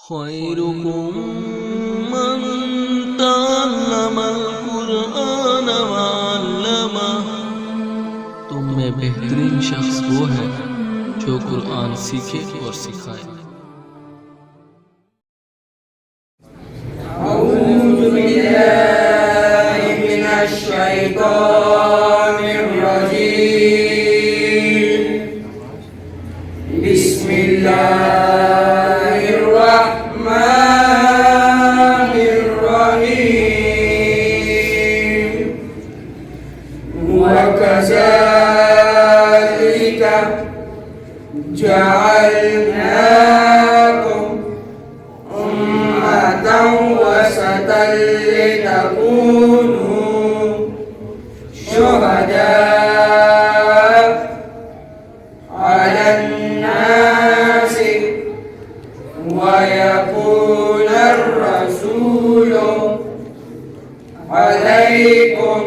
خيركم من تعلم القرآन वअल्लमह। तुम में बेहतरीन शख्स वो है जो कुरान सीखे और सिखाए। أعوذ بالله من الشيطان الرجيم. بسم الله الرحمن الرحيم. وكذلك جعلناكم أمة وسطا لتكونوا شهداء على الناس ويكون الرسول عليكم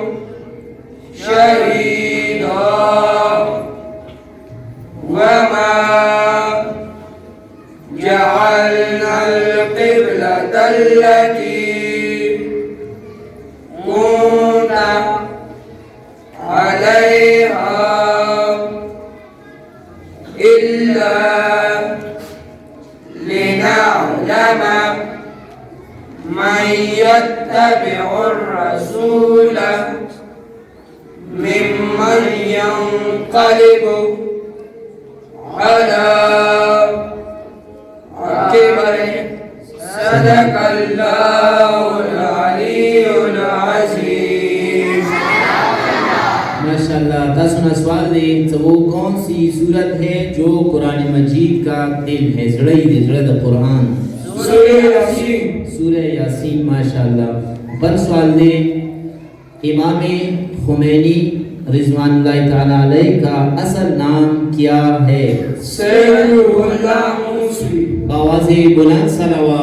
شهيدا. وما جعلنا القبلة التي كنت عليها إلا لنعلم من يتبع الرسول ممن ينقلب على عقبيه. صدق الله العلي العظيم. माशाअल्लाह। 10वां सवाल है तो वो कौन सी सूरत है जो कुरान मजीद का दिल है, जड़ई दे जड़ा द कुरान? सूरह यासीन। सूरह यासीन। माशाअल्लाह। पर सवाल दे इमाम खुमैनी रिज़वानुल्लाह ताला अलैहि का असल नाम क्या है? सैयदुल्लाह मूसी। आवाज़े बुलंद सलावा